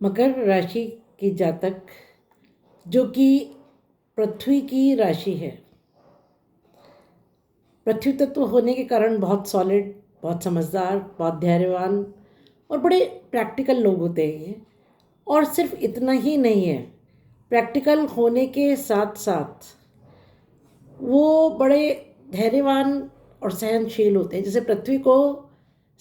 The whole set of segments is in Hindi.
मकर राशि की जातक जो कि पृथ्वी की राशि है, पृथ्वी तत्व होने के कारण बहुत सॉलिड, बहुत समझदार, बहुत धैर्यवान और बड़े प्रैक्टिकल लोग होते हैं ये। और सिर्फ इतना ही नहीं है, प्रैक्टिकल होने के साथ साथ वो बड़े धैर्यवान और सहनशील होते हैं। जैसे पृथ्वी को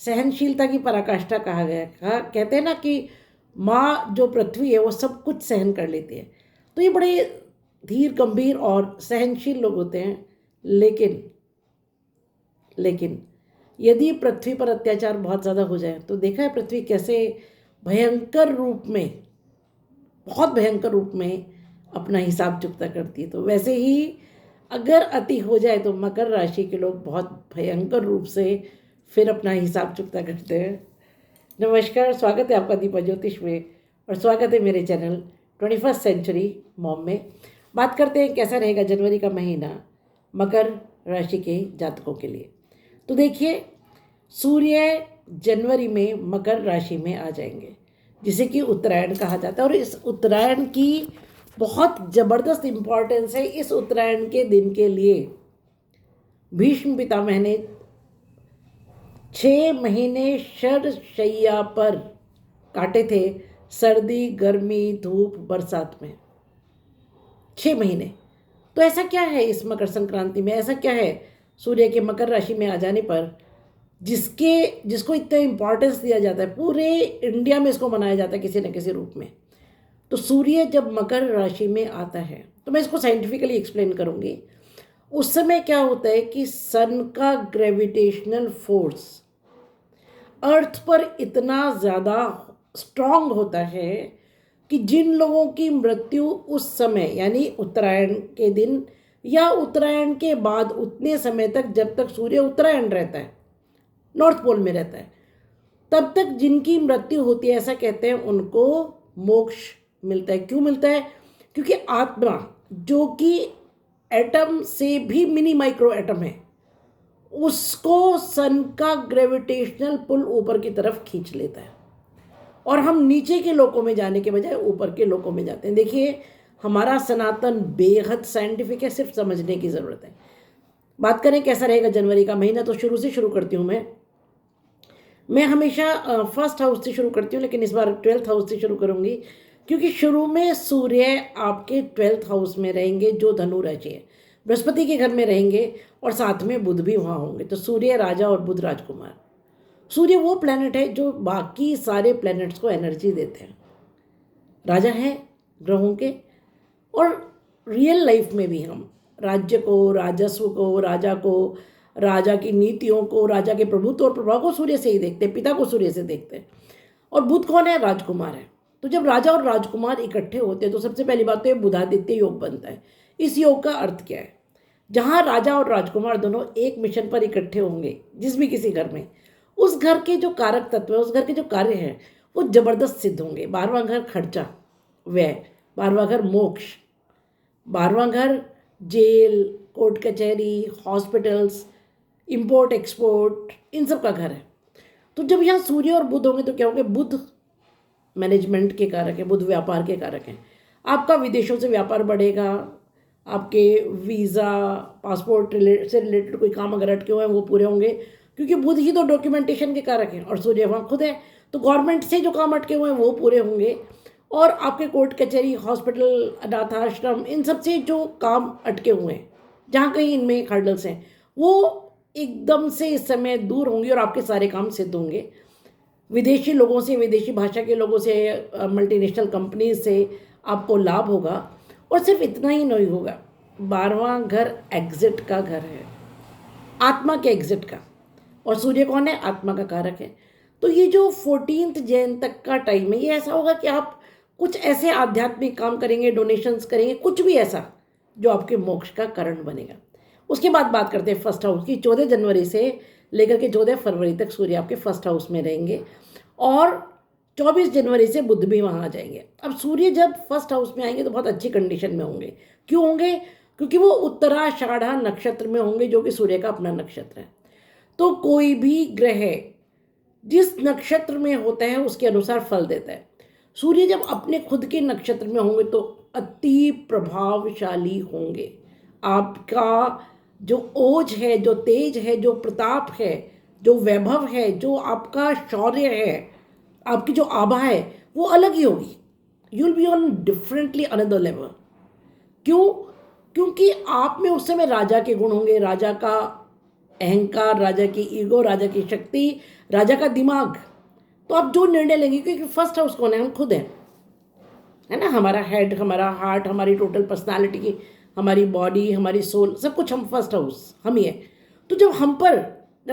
सहनशीलता की पराकाष्ठा कहा गया, कहते हैं ना कि माँ जो पृथ्वी है वो सब कुछ सहन कर लेती है। तो ये बड़े धीर गंभीर और सहनशील लोग होते हैं। लेकिन यदि पृथ्वी पर अत्याचार बहुत ज़्यादा हो जाए तो देखा है पृथ्वी कैसे भयंकर रूप में, बहुत भयंकर रूप में अपना हिसाब चुकता करती है। तो वैसे ही अगर अति हो जाए तो मकर राशि के लोग बहुत भयंकर रूप से फिर अपना हिसाब चुकता करते हैं। नमस्कार, स्वागत है आपका दीपा ज्योतिष में और स्वागत है मेरे चैनल 21st सेंचुरी मॉम में। बात करते हैं कैसा रहेगा जनवरी का महीना मकर राशि के जातकों के लिए। तो देखिए, सूर्य जनवरी में मकर राशि में आ जाएंगे, जिसे कि उत्तरायण कहा जाता है। और इस उत्तरायण की बहुत ज़बरदस्त इम्पॉर्टेंस है। इस उत्तरायण के दिन के लिए भीष्म पितामह ने 6 महीने शरशैया पर काटे थे, सर्दी, गर्मी, धूप, बरसात में 6 महीने। तो ऐसा क्या है इस मकर संक्रांति में, ऐसा क्या है सूर्य के मकर राशि में आ जाने पर जिसको इतना इम्पोर्टेंस दिया जाता है? पूरे इंडिया में इसको मनाया जाता है किसी न किसी रूप में। तो सूर्य जब मकर राशि में आता है, तो मैं इसको साइंटिफिकली एक्सप्लेन करूंगी। उस समय क्या होता है कि सन का ग्रेविटेशनल फोर्स अर्थ पर इतना ज़्यादा स्ट्रांग होता है कि जिन लोगों की मृत्यु उस समय यानी उत्तरायण के दिन या उत्तरायण के बाद उतने समय तक, जब तक सूर्य उत्तरायण रहता है, नॉर्थ पोल में रहता है, तब तक जिनकी मृत्यु होती है, ऐसा कहते हैं, उनको मोक्ष मिलता है। क्यों मिलता है? क्योंकि आत्मा जो कि एटम से भी मिनी माइक्रो एटम है, उसको सन का ग्रेविटेशनल पुल ऊपर की तरफ खींच लेता है और हम नीचे के लोकों में जाने के बजाय ऊपर के लोकों में जाते हैं। देखिए, हमारा सनातन बेहद साइंटिफिक है, सिर्फ समझने की ज़रूरत है। बात करें कैसा रहेगा जनवरी का महीना, तो शुरू से शुरू करती हूँ मैं हमेशा फर्स्ट हाउस से शुरू करती हूँ, लेकिन इस बार 12th हाउस से शुरू करूँगी, क्योंकि शुरू में सूर्य आपके 12th हाउस में रहेंगे जो धनु राशि है, बृहस्पति के घर में रहेंगे और साथ में बुध भी वहाँ होंगे। तो सूर्य राजा और बुध राजकुमार। सूर्य वो प्लैनेट है जो बाकी सारे प्लैनेट्स को एनर्जी देते हैं, राजा हैं ग्रहों के। और रियल लाइफ में भी हम राज्य को, राजस्व को, राजा की नीतियों को, राजा के प्रभुत्व और प्रभाव को सूर्य से ही देखते हैं, पिता को सूर्य से देखते हैं। और बुध कौन है? राजकुमार है। तो जब राजा और राजकुमार इकट्ठे होते हैं तो सबसे पहली बात तो ये बुधादित्य योग बनता है। इस योग का अर्थ क्या है? जहाँ राजा और राजकुमार दोनों एक मिशन पर इकट्ठे होंगे, जिस भी किसी घर में, उस घर के जो कारक तत्व है, उस घर के जो कार्य हैं, वो जबरदस्त सिद्ध होंगे। 12वां घर खर्चा, व्यय, 12वां घर मोक्ष, 12वां घर जेल, कोर्ट कचहरी, हॉस्पिटल्स, इंपोर्ट एक्सपोर्ट, इन सब का घर है। तो जब यहाँ सूर्य और बुध होंगे तो क्या होंगे? बुध मैनेजमेंट के कारक है, बुध व्यापार के कारक हैं। आपका विदेशों से व्यापार बढ़ेगा, आपके वीज़ा, पासपोर्ट से रिलेटेड कोई काम अगर अटके हुए हैं वो पूरे होंगे, क्योंकि बुध ही तो डॉक्यूमेंटेशन के कारक हैं और सूर्य वहाँ खुद है। तो गवर्नमेंट से जो काम अटके हुए हैं वो पूरे होंगे। और आपके कोर्ट कचहरी, हॉस्पिटल, अनाथाश्रम, इन सब से जो काम अटके हुए हैं, जहाँ कहीं इनमें हर्डल्स हैं, वो एकदम से इस समय दूर होंगे और आपके सारे काम सिद्ध होंगे। विदेशी लोगों से, विदेशी भाषा के लोगों से, मल्टीनेशनल कंपनीज से आपको लाभ होगा। और सिर्फ इतना ही नहीं होगा, 12वां घर एग्जिट का घर है, आत्मा के एग्जिट का। और सूर्य कौन है? आत्मा का कारक है। तो ये जो 14th जैन तक का टाइम है, ये ऐसा होगा कि आप कुछ ऐसे आध्यात्मिक काम करेंगे, डोनेशंस करेंगे, कुछ भी ऐसा जो आपके मोक्ष का कारण बनेगा। उसके बाद बात करते हैं फर्स्ट हाउस की। 14 जनवरी से लेकर के 14 फरवरी तक सूर्य आपके फर्स्ट हाउस में रहेंगे और 24 जनवरी से बुध भी वहाँ आ जाएंगे। अब सूर्य जब फर्स्ट हाउस में आएंगे तो बहुत अच्छी कंडीशन में होंगे। क्यों होंगे? क्योंकि वो उत्तराषाढ़ा नक्षत्र में होंगे, जो कि सूर्य का अपना नक्षत्र है। तो कोई भी ग्रह जिस नक्षत्र में होता है उसके अनुसार फल देता है। सूर्य जब अपने खुद के नक्षत्र में होंगे तो अति प्रभावशाली होंगे। आपका जो ओज है, जो तेज है, जो प्रताप है, जो वैभव है, जो आपका शौर्य है, आपकी जो आभा है, वो अलग ही होगी। You will be on differently another level. क्यों? क्योंकि आप में उस समय राजा के गुण होंगे, राजा का अहंकार, राजा की ईगो, राजा की शक्ति, राजा का दिमाग। तो आप जो निर्णय लेंगे, क्योंकि फर्स्ट हाउस कौन है? हम खुद हैं, है ना। हमारा हेड, हमारा हार्ट, हमारी टोटल पर्सनालिटी, हमारी बॉडी, हमारी सोल, सब कुछ हम फर्स्ट हाउस हम ही है। तो जब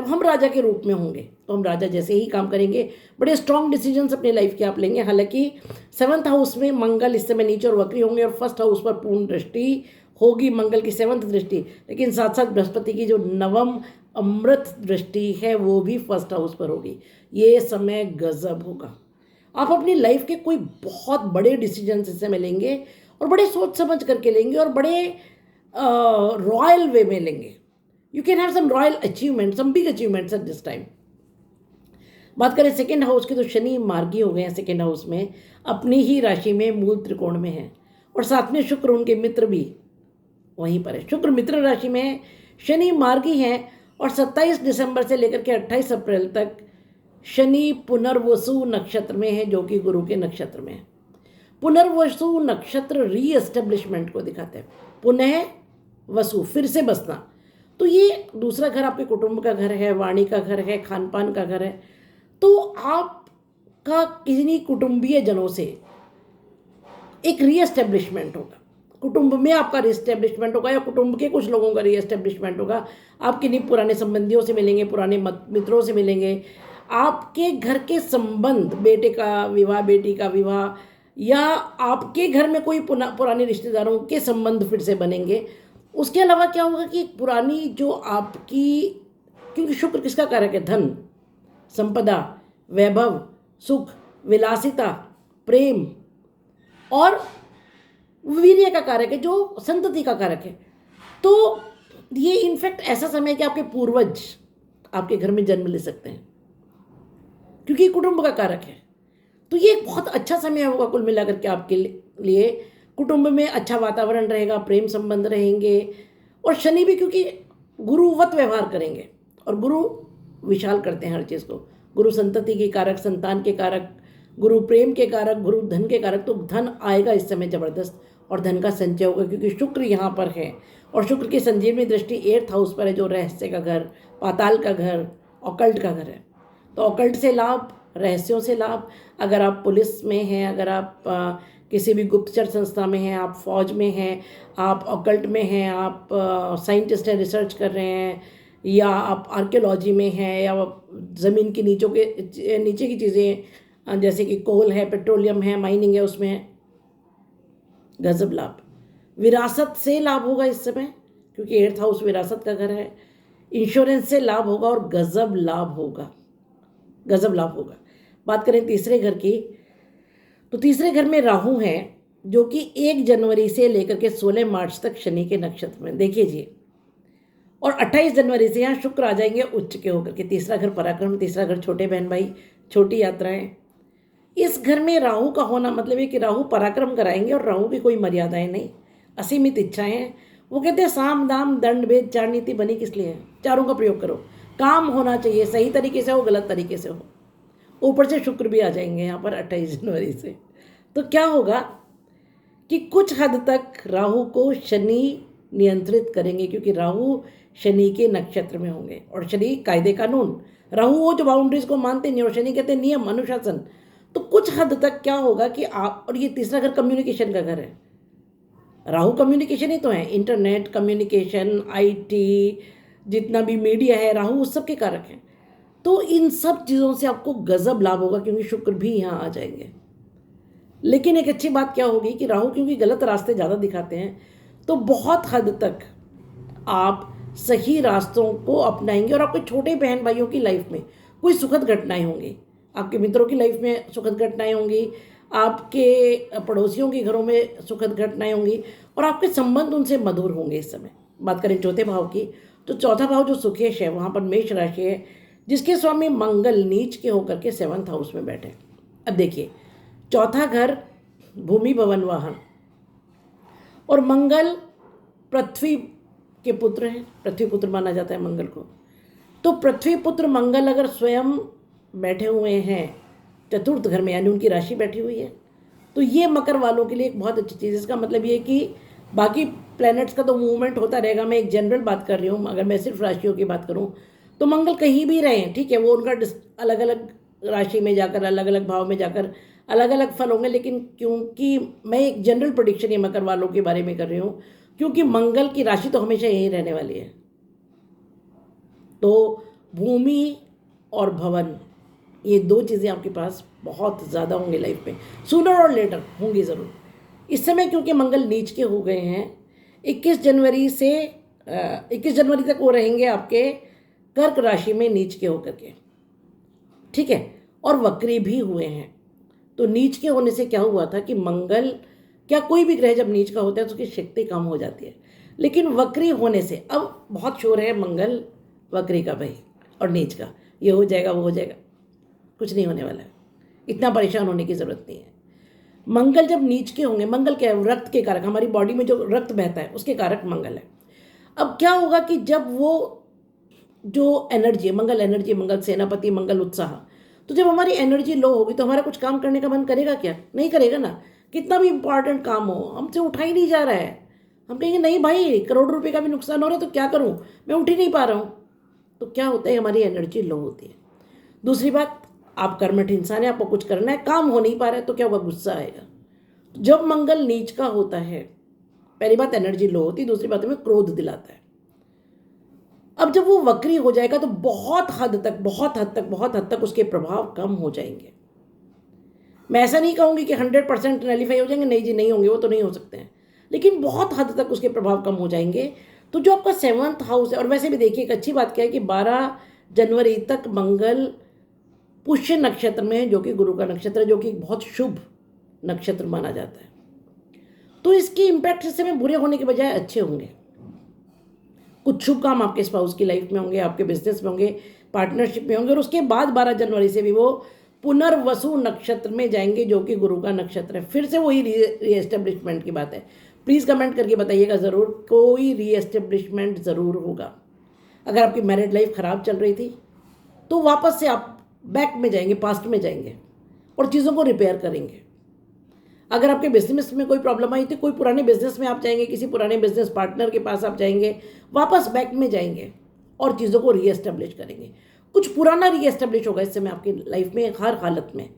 हम राजा के रूप में होंगे तो हम राजा जैसे ही काम करेंगे। बड़े स्ट्रॉन्ग डिसीजंस अपने लाइफ के आप लेंगे। हालांकि 7th हाउस में मंगल इस समय नीचे और वक्री होंगे और फर्स्ट हाउस पर पूर्ण दृष्टि होगी, मंगल की 7th दृष्टि। लेकिन साथ साथ बृहस्पति की जो नवम अमृत दृष्टि है वो भी फर्स्ट हाउस पर होगी। ये समय गजब होगा। आप अपनी लाइफ के कोई बहुत बड़े डिसीजन इस समय लेंगे और बड़े सोच समझ करके लेंगे और बड़े रॉयल वे में लेंगे। You can have some royal achievement, some big achievements at this time. बात करें सेकेंड हाउस की तो शनि मार्गी हो गए हैं सेकेंड हाउस में, अपनी ही राशि में मूल त्रिकोण में है और साथ में शुक्र उनके मित्र भी वहीं पर है। शुक्र मित्र राशि में है, शनि मार्गी हैं और 27 दिसंबर से लेकर के 28 अप्रैल तक शनि पुनर्वसु नक्षत्र में है, जो कि गुरु के नक्षत्र में है। पुनर्वसु नक्षत्र रीएस्टेब्लिशमेंट को दिखाते हैं। पुनः वसु, फिर से बसना। तो ये दूसरा घर आपके कुटुंब का घर है, वाणी का घर है, खान पान का घर है। तो आपका किन्हीं कुटुंबीय जनों से एक रीएस्टेब्लिशमेंट होगा, कुटुंब में आपका रीएस्टेब्लिशमेंट होगा या कुटुंब के कुछ लोगों का रीएस्टेब्लिशमेंट होगा। आप किन्हीं पुराने संबंधियों से मिलेंगे, पुराने मित्रों से मिलेंगे। आपके घर के संबंध, बेटे का विवाह, बेटी का विवाह, या आपके घर में कोई पुराने रिश्तेदारों के संबंध फिर से बनेंगे। उसके अलावा क्या होगा कि पुरानी जो आपकी, क्योंकि शुक्र किसका कारक है? धन, संपदा, वैभव, सुख, विलासिता, प्रेम और वीर्य का कारक है, जो संतति का कारक है। तो ये इनफैक्ट ऐसा समय है कि आपके पूर्वज आपके घर में जन्म ले सकते हैं, क्योंकि कुटुंब का कारक है। तो ये एक बहुत अच्छा समय होगा कुल मिलाकर के आपके लिए। कुटुंब में अच्छा वातावरण रहेगा, प्रेम संबंध रहेंगे और शनि भी, क्योंकि गुरुवत व्यवहार करेंगे और गुरु विशाल करते हैं हर चीज़ को। गुरु संतति के कारक, संतान के कारक, गुरु प्रेम के कारक, गुरु धन के कारक। तो धन आएगा इस समय ज़बरदस्त और धन का संचय होगा, क्योंकि शुक्र यहाँ पर है और शुक्र की संजीवनी दृष्टि 8th हाउस पर है, जो रहस्य का घर, पाताल का घर, ऑकल्ट का घर है। तो ऑकल्ट से लाभ, रहस्यों से लाभ। अगर आप पुलिस में हैं, अगर आप किसी भी गुप्तचर संस्था में हैं, आप फौज में हैं, आप ऑकल्ट में हैं, आप साइंटिस्ट हैं, रिसर्च कर रहे हैं, या आप आर्कियोलॉजी में हैं, या ज़मीन के नीचे की चीज़ें जैसे कि कोल है, पेट्रोलियम है, माइनिंग है, उसमें गजब लाभ। विरासत से लाभ होगा इस समय, क्योंकि 8th हाउस विरासत का घर है। इंश्योरेंस से लाभ होगा और गजब लाभ होगा, गजब लाभ होगा। बात करें तीसरे घर की, तो तीसरे घर में राहु हैं, जो कि 1 जनवरी से लेकर के 16 मार्च तक शनि के नक्षत्र में, देखिए जी। और 28 जनवरी से यहाँ शुक्र आ जाएंगे उच्च के होकर के। तीसरा घर पराक्रम, तीसरा घर छोटे बहन भाई, छोटी यात्राएं। इस घर में राहु का होना मतलब है कि राहु पराक्रम कराएंगे और राहु की कोई मर्यादाएं नहीं, असीमित इच्छाएं हैं। वो कहते हैं साम दाम दंड भेद चार नीति बनी किस लिए है? चारों का प्रयोग करो, काम होना चाहिए, सही तरीके से हो, गलत तरीके से हो। ऊपर से शुक्र भी आ जाएंगे यहाँ पर 28 जनवरी से। तो क्या होगा कि कुछ हद तक राहु को शनि नियंत्रित करेंगे, क्योंकि राहु शनि के नक्षत्र में होंगे और शनि कायदे कानून, राहु वो जो बाउंड्रीज को मानते नहीं और शनि कहते हैं नियम अनुशासन। तो कुछ हद तक क्या होगा कि आप, और ये तीसरा घर कम्युनिकेशन का घर है, राहु कम्युनिकेशन ही तो है, इंटरनेट कम्युनिकेशन, आईटी, जितना भी मीडिया है, राहु उस सब के कारक हैं। तो इन सब चीज़ों से आपको गजब लाभ होगा, क्योंकि शुक्र भी यहाँ आ जाएंगे। लेकिन एक अच्छी बात क्या होगी कि राहु क्योंकि गलत रास्ते ज़्यादा दिखाते हैं, तो बहुत हद तक आप सही रास्तों को अपनाएंगे और आपके छोटे बहन भाइयों की लाइफ में कोई सुखद घटनाएं होंगी, आपके मित्रों की लाइफ में सुखद घटनाएं होंगी, आपके पड़ोसियों के घरों में सुखद घटनाएं होंगी और आपके संबंध उनसे मधुर होंगे इस समय। बात करें चौथे भाव की, तो चौथा भाव जो सुखेश है वहाँ पर मेष राशि है, जिसके स्वामी मंगल नीच के होकर के 7th हाउस में बैठे। अब देखिए, चौथा घर भूमि भवन वाहन, और मंगल पृथ्वी के पुत्र हैं, पृथ्वी पुत्र माना जाता है मंगल को। तो पृथ्वी पुत्र मंगल अगर स्वयं बैठे हुए हैं चतुर्थ घर में, यानी उनकी राशि बैठी हुई है, तो ये मकर वालों के लिए एक बहुत अच्छी चीज़। इसका मतलब ये कि बाकी प्लैनेट्स का तो मूवमेंट होता रहेगा, मैं एक जनरल बात कर रही हूँ। अगर मैं सिर्फ राशियों की बात करूँ तो मंगल कहीं भी रहें, ठीक है, वो उनका अलग अलग राशि में जाकर, अलग अलग भाव में जाकर अलग अलग फल होंगे, लेकिन क्योंकि मैं एक जनरल प्रेडिक्शन ये मकर वालों के बारे में कर रही हूँ, क्योंकि मंगल की राशि तो हमेशा यही रहने वाली है। तो भूमि और भवन, ये दो चीज़ें आपके पास बहुत ज़्यादा होंगी लाइफ में, सूनर और लेटर होंगी ज़रूर। इस समय क्योंकि मंगल नीच के हो गए हैं, 21 जनवरी से 21 जनवरी तक वो रहेंगे आपके कर्क राशि में नीच के होकर के, ठीक है, और वक्री भी हुए हैं। तो नीच के होने से क्या हुआ था कि मंगल, क्या कोई भी ग्रह जब नीच का होता है तो उसकी शक्ति कम हो जाती है, लेकिन वक्री होने से अब बहुत शोर है मंगल वक्री का भाई और नीच का, ये हो जाएगा वो हो जाएगा, कुछ नहीं होने वाला है, इतना परेशान होने की ज़रूरत नहीं है। मंगल जब नीच के होंगे, मंगल क्या है, रक्त के कारक, हमारी बॉडी में जो रक्त बहता है उसके कारक मंगल है। अब क्या होगा कि जब वो जो एनर्जी है, मंगल एनर्जी, मंगल सेनापति, मंगल उत्साह, तो जब हमारी एनर्जी लो होगी तो हमारा कुछ काम करने का मन करेगा क्या? नहीं करेगा ना। कितना भी इंपॉर्टेंट काम हो, हमसे उठा ही नहीं जा रहा है, हम कहेंगे नहीं भाई, करोड़ रुपए का भी नुकसान हो रहा है तो क्या करूं, मैं उठ ही नहीं पा रहा हूं। तो क्या होता है, हमारी एनर्जी लो होती है। दूसरी बात, आप कर्मठ इंसान है, आपको कुछ करना है, काम हो नहीं पा रहा है, तो क्या होगा, गुस्सा आएगा। तो जब मंगल नीच का होता है, पहली बात एनर्जी लो होती है, दूसरी बात में क्रोध दिलाता है। अब जब वो वक्री हो जाएगा तो बहुत हद तक उसके प्रभाव कम हो जाएंगे। मैं ऐसा नहीं कहूँगी कि 100% नलीफाई हो जाएंगे, नहीं जी नहीं होंगे, वो तो नहीं हो सकते हैं, लेकिन बहुत हद तक उसके प्रभाव कम हो जाएंगे। तो जो आपका 7th हाउस है, और वैसे भी देखिए एक अच्छी बात क्या है कि 12 जनवरी तक मंगल पुष्य नक्षत्र में, जो कि गुरु का नक्षत्र है, जो कि बहुत शुभ नक्षत्र माना जाता है, तो इसके इम्पैक्ट इस समय बुरे होने के बजाय अच्छे होंगे। कुछ शुभ काम आपके स्पाउस की लाइफ में होंगे, आपके बिजनेस में होंगे, पार्टनरशिप में होंगे, और उसके बाद 12 जनवरी से भी वो पुनर्वसु नक्षत्र में जाएंगे, जो कि गुरु का नक्षत्र है। फिर से वही रीएस्टेब्लिशमेंट की बात है। प्लीज़ कमेंट करके बताइएगा ज़रूर, कोई रीएस्टेब्लिशमेंट ज़रूर होगा। अगर आपकी मैरिड लाइफ ख़राब चल रही थी तो वापस से आप बैक में जाएंगे, पास्ट में जाएंगे और चीज़ों को रिपेयर करेंगे। अगर आपके बिजनेस में कोई प्रॉब्लम आई थी, कोई पुराने बिजनेस में आप जाएंगे, किसी पुराने बिजनेस पार्टनर के पास आप जाएंगे, वापस बैक में जाएंगे और चीज़ों को रीएस्टेब्लिश करेंगे। कुछ पुराना रीएस्टेब्लिश होगा इस समय आपकी लाइफ में हर हालत में,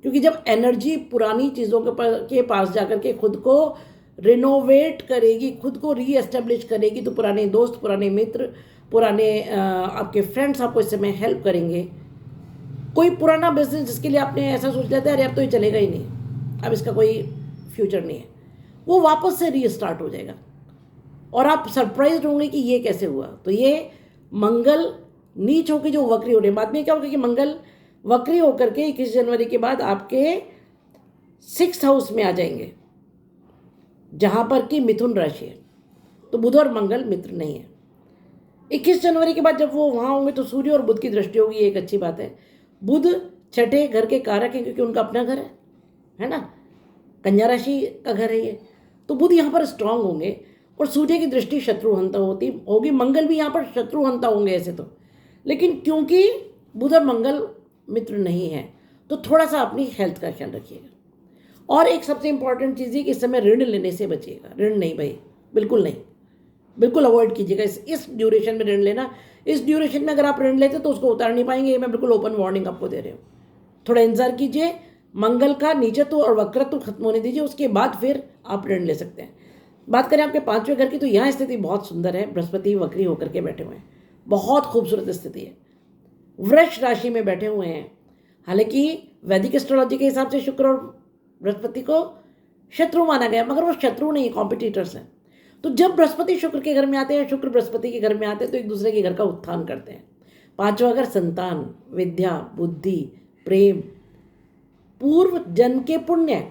क्योंकि जब एनर्जी पुरानी चीज़ों के पास जाकर के खुद को रिनोवेट करेगी, खुद को रीएस्टेब्लिश करेगी, तो पुराने दोस्त, पुराने मित्र, पुराने आपके फ्रेंड्स आपको इस समय हेल्प करेंगे। कोई पुराना बिजनेस जिसके लिए आपने ऐसा सोच लिया था अरे अब तो ये चलेगा ही नहीं, अब इसका कोई फ्यूचर नहीं है, वो वापस से रीस्टार्ट हो जाएगा और आप सरप्राइज होंगे कि ये कैसे हुआ। तो ये मंगल नीच होकर जो वक्री हो रहे हैं, बाद में क्या होगा कि मंगल वक्री होकर के 21 जनवरी के बाद आपके 6th हाउस में आ जाएंगे, जहाँ पर कि मिथुन राशि है। तो बुध और मंगल मित्र नहीं है। 21 जनवरी के बाद जब वो वहाँ होंगे तो सूर्य और बुध की दृष्टि होगी, ये एक अच्छी बात है। बुध छठे घर के कारक हैं क्योंकि उनका अपना घर है ना, कन्या राशि का घर है ये, तो बुध यहाँ पर स्ट्रांग होंगे और सूर्य की दृष्टि शत्रुहंता होगी। मंगल भी यहाँ पर शत्रुहंता होंगे ऐसे तो, लेकिन क्योंकि बुध और मंगल मित्र नहीं है तो थोड़ा सा अपनी हेल्थ का ख्याल रखिएगा। और एक सबसे इंपॉर्टेंट चीज़ है कि इस समय ऋण लेने से बचिएगा। ऋण नहीं भाई, बिल्कुल नहीं, बिल्कुल अवॉइड कीजिएगा इस ड्यूरेशन में ऋण लेना। इस ड्यूरेशन में अगर आप ऋण लेते तो उसको उतार नहीं पाएंगे, ये मैं बिल्कुल ओपन वार्निंग आपको दे रही हूँ। थोड़ा इंतजार कीजिए, मंगल का नीचत्व और वक्रत्व खत्म होने दीजिए, उसके बाद फिर आप ऋण ले सकते हैं। बात करें आपके 5वें घर की, तो यहाँ स्थिति बहुत सुंदर है। बृहस्पति वक्री होकर के बैठे हुए हैं, बहुत खूबसूरत स्थिति है। वृष राशि में बैठे हुए हैं। हालांकि वैदिक एस्ट्रोलॉजी के हिसाब से शुक्र और बृहस्पति को शत्रु माना गया, मगर वो शत्रु नहीं, कॉम्पिटिटर्स हैं। तो जब बृहस्पति शुक्र के घर में आते हैं, शुक्र बृहस्पति के घर में आते हैं, तो एक दूसरे के घर का उत्थान करते हैं। 5वां घर संतान, विद्या, बुद्धि, प्रेम, पूर्व जन्म के पुण्य,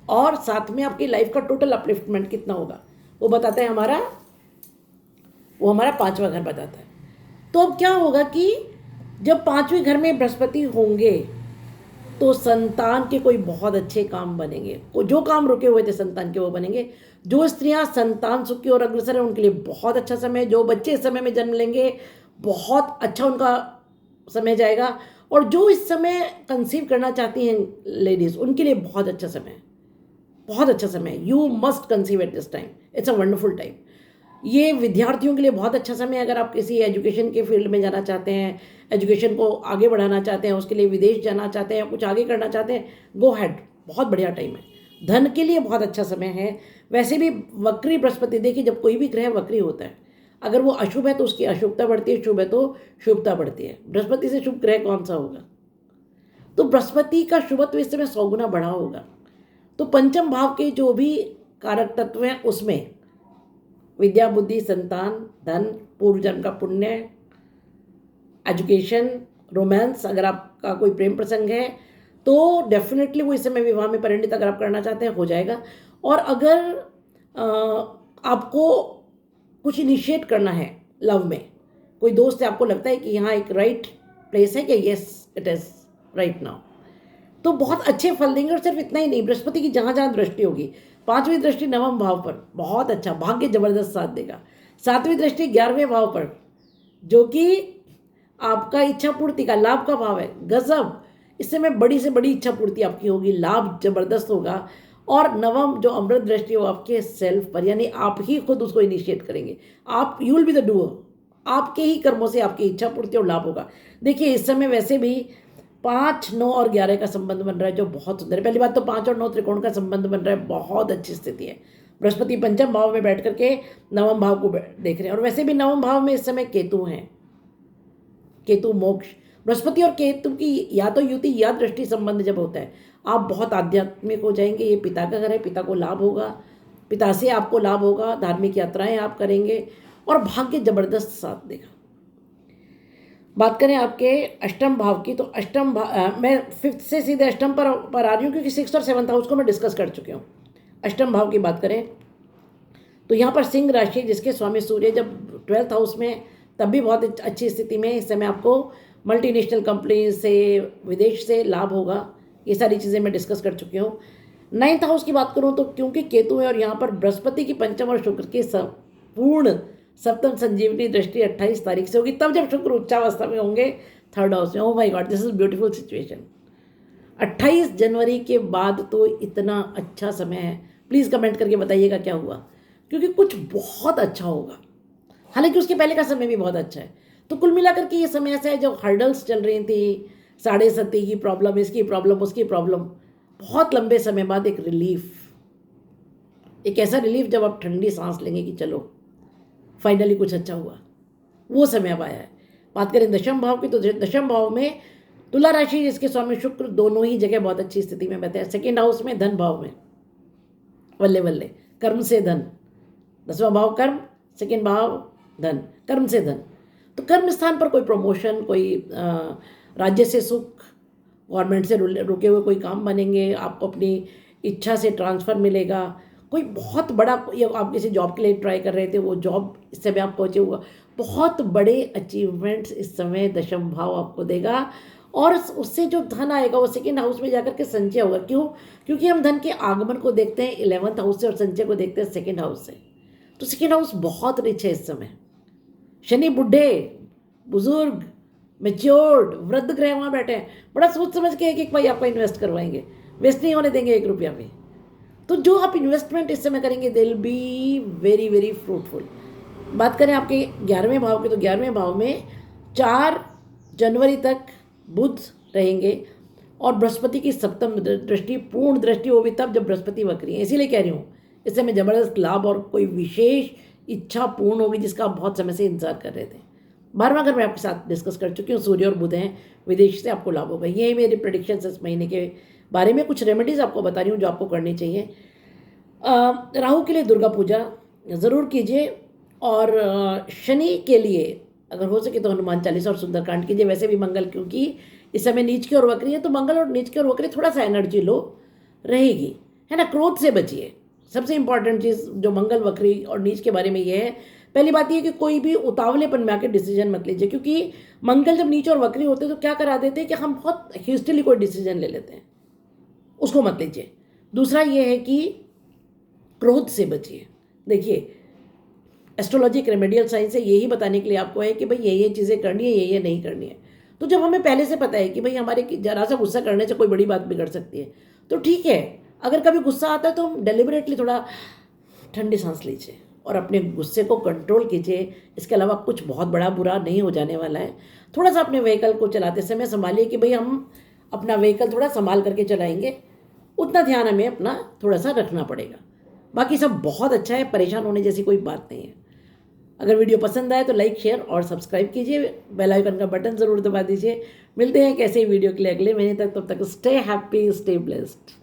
और साथ में आपकी लाइफ का टोटल अपलिफ्टमेंट कितना होगा वो बताता है हमारा 5वां घर बताता है। तो अब क्या होगा कि जब 5वें घर में बृहस्पति होंगे तो संतान के कोई बहुत अच्छे काम बनेंगे, जो काम रुके हुए थे संतान के वो बनेंगे। जो स्त्रियां संतान सुख की ओर अग्रसर है उनके लिए बहुत अच्छा समय, जो बच्चे इस समय में जन्म लेंगे बहुत अच्छा उनका समय जाएगा, और जो इस समय कंसीव करना चाहती हैं लेडीज उनके लिए बहुत अच्छा समय, बहुत अच्छा समय। You must conceive eight this time, it's a wonderful time. ये विद्यार्थियों के लिए बहुत अच्छा समय है। अगर आप किसी एजुकेशन के फील्ड में जाना चाहते हैं, एजुकेशन को आगे बढ़ाना चाहते हैं, उसके लिए विदेश जाना चाहते हैं, कुछ आगे करना चाहते हैं, गो हैड, बहुत बढ़िया टाइम है। धन के लिए बहुत अच्छा समय है। वैसे भी वक्री बृहस्पति, देखिए जब कोई भी ग्रह वक्री होता है, अगर वो अशुभ है तो उसकी अशुभता बढ़ती है, शुभ है तो शुभता बढ़ती है। बृहस्पति से शुभ ग्रह कौन सा होगा? तो बृहस्पति का शुभत्व इस समय 100 गुना बढ़ा होगा। तो पंचम भाव के जो भी कारक तत्व हैं उसमें विद्या, बुद्धि, संतान, धन, पूर्व जन्म का पुण्य, एजुकेशन, रोमांस, अगर आपका कोई प्रेम प्रसंग है तो डेफिनेटली वो इस समय विवाह में परिणित अगर आप करना चाहते हैं हो जाएगा। और अगर आपको कुछ इनिशिएट करना है लव में, कोई दोस्त है, आपको लगता है कि यहाँ एक राइट प्लेस है कि yes it is right now, तो बहुत अच्छे फल देंगे। और सिर्फ इतना ही नहीं, बृहस्पति की जहाँ जहाँ दृष्टि होगी, 5वीं दृष्टि 9वें भाव पर, बहुत अच्छा, भाग्य जबरदस्त साथ देगा। 7वीं दृष्टि 11वें भाव पर, जो कि आपका इच्छा पूर्ति का लाभ का भाव है, गजब। इस समय बड़ी से बड़ी इच्छा पूर्ति आपकी होगी, लाभ जबरदस्त होगा। और नवम जो अमृत दृष्टि वो आपके सेल्फ पर, यानी आप ही खुद उसको इनिशिएट करेंगे, आप, you will be the doer, आपके ही कर्मों से आपकी इच्छा पूर्ति और लाभ होगा। देखिए इस समय वैसे भी 5, 9 और 11 का संबंध बन रहा है जो बहुत सुंदर है। पहली बात तो 5 और 9 त्रिकोण का संबंध बन रहा है, बहुत अच्छी स्थिति है। बृहस्पति पंचम भाव में बैठ करके नवम भाव को देख रहे हैं। और वैसे भी नवम भाव में इस समय केतु हैं, केतु मोक्ष। बृहस्पति और केतु की या तो युति या दृष्टि संबंध जब होता है, आप बहुत आध्यात्मिक हो जाएंगे। ये पिता का घर है, पिता को लाभ होगा, पिता से आपको लाभ होगा, धार्मिक यात्राएं आप करेंगे और भाग्य जबरदस्त साथ देगा। बात करें आपके अष्टम भाव की, तो अष्टम भाव, मैं 5th से सीधे अष्टम पर आ रही हूँ क्योंकि 6th और 7th हाउस को मैं डिस्कस कर चुकी हूँ। अष्टम भाव की बात करें तो यहाँ पर सिंह राशि, जिसके स्वामी सूर्य जब 12th हाउस में, तब भी बहुत अच्छी स्थिति में। इस समय आपको मल्टीनेशनल कंपनी से, विदेश से लाभ होगा। ये सारी चीज़ें मैं डिस्कस कर चुकी हूँ। 9th हाउस की बात करूँ तो क्योंकि केतु है और यहाँ पर बृहस्पति की पंचम और शुक्र की पूर्ण सप्तम संजीवनी दृष्टि 28 तारीख से होगी, तब जब शुक्र उच्चावस्था में होंगे 3rd हाउस में। Oh my God, this is beautiful situation. 28 जनवरी के बाद तो इतना अच्छा समय है। प्लीज़ कमेंट करके बताइएगा क्या हुआ, क्योंकि कुछ बहुत अच्छा होगा। हालांकि उसके पहले का समय भी बहुत अच्छा है। तो कुल मिलाकर के ये समय ऐसा है, जो हर्डल्स चल रही थी, 7.5 की प्रॉब्लम, इसकी प्रॉब्लम, उसकी प्रॉब्लम, बहुत लंबे समय बाद एक रिलीफ, एक ऐसा रिलीफ जब आप ठंडी सांस लेंगे कि चलो फाइनली कुछ अच्छा हुआ, वो समय अब आया है। बात करें दशम भाव की, तो दशम भाव में तुला राशि, जिसके स्वामी शुक्र, दोनों ही जगह बहुत अच्छी स्थिति में बैठे हैं। 2nd हाउस में, धन भाव में, बल्ले बल्ले, कर्म से धन, 10वां भाव कर्म, 2nd भाव धन, कर्म से धन। तो कर्म स्थान पर कोई प्रमोशन, कोई राज्य से सुख, गवर्नमेंट से रुके हुए कोई काम बनेंगे, आपको अपनी इच्छा से ट्रांसफ़र मिलेगा, कोई बहुत बड़ा, या आप किसी जॉब के लिए ट्राई कर रहे थे, वो जॉब इस समय आप पहुँचे हुआ, बहुत बड़े अचीवमेंट्स इस समय दशम भाव आपको देगा। और उससे जो धन आएगा वो 2nd हाउस में जाकर के संचय होगा। क्यों? क्योंकि हम धन के आगमन को देखते हैं 11th हाउस से और संचय को देखते हैं 2nd हाउस से। तो 2nd हाउस बहुत रिच है इस समय। शनि बुढ़े, बुजुर्ग, मेच्योर्ड, वृद्ध ग्रह वहाँ बैठे हैं, बड़ा सोच समझ के एक भाई आपका इन्वेस्ट करवाएंगे, वेस्ट नहीं होने देंगे 1 रुपया भी। तो जो आप इन्वेस्टमेंट इस समय करेंगे they will be very very fruitful. बात करें आपके 11वें भाव की, तो 11वें भाव में 4 जनवरी तक बुध रहेंगे और बृहस्पति की सप्तम दृष्टि, पूर्ण दृष्टि, वो भी तब जब बृहस्पति वक्री है। इसीलिए कह रही हूँ इस समय जबरदस्त लाभ और कोई विशेष इच्छा पूर्ण होगी जिसका आप बहुत समय से इंतजार कर रहे थे। 12वां घर मैं आपके साथ डिस्कस कर चुकी हूँ, सूर्य और बुध हैं, विदेश से आपको लाभ होगा। ये मेरी प्रेडिक्शन इस महीने के बारे में। कुछ रेमेडीज़ आपको बता रही हूँ जो आपको करनी चाहिए। राहु के लिए दुर्गा पूजा ज़रूर कीजिए, और शनि के लिए अगर हो सके तो हनुमान चालीसा और सुंदरकांड कीजिए। वैसे भी मंगल, क्योंकि इस समय नीच की ओर वक्री है, तो मंगल और नीच की ओर वक्री थोड़ा सा एनर्जी लो रहेगी, है ना। क्रोध से बचिए। सबसे इंपॉर्टेंट चीज़ जो मंगल वक्री और नीच के बारे में ये है, पहली बात ये कि कोई भी उतावलेपन में आके डिसीजन मत लीजिए, क्योंकि मंगल जब नीच और वक्री होते हैं तो क्या करा देते हैं कि हम बहुत हेस्टिली कोई डिसीजन ले लेते हैं, उसको मत लीजिए। दूसरा ये है कि क्रोध से बचिए। देखिए, एस्ट्रोलॉजी एक रेमेडियल साइंस है, यही बताने के लिए आपको है कि भाई ये चीज़ें करनी है, ये नहीं करनी है। तो जब हमें पहले से पता है कि भाई हमारे जरा सा गुस्सा करने से कोई बड़ी बात बिगड़ सकती है, तो ठीक है। अगर कभी गुस्सा आता है तो हम डेलिबरेटली थोड़ा ठंडी सांस लीजिए और अपने गुस्से को कंट्रोल कीजिए। इसके अलावा कुछ बहुत बड़ा बुरा नहीं हो जाने वाला है। थोड़ा सा अपने व्हीकल को चलाते समय संभालिए कि भाई हम अपना व्हीकल थोड़ा संभाल करके चलाएंगे, उतना ध्यान हमें अपना थोड़ा सा रखना पड़ेगा। बाकी सब बहुत अच्छा है, परेशान होने जैसी कोई बात नहीं है। अगर वीडियो पसंद आए तो लाइक, शेयर और सब्सक्राइब कीजिए, बेल आइकन का बटन ज़रूर दबा दीजिए। मिलते हैं कैसे वीडियो के लिए अगले महीने तक, तब तक स्टे हैप्पी, स्टे ब्लेस्ड।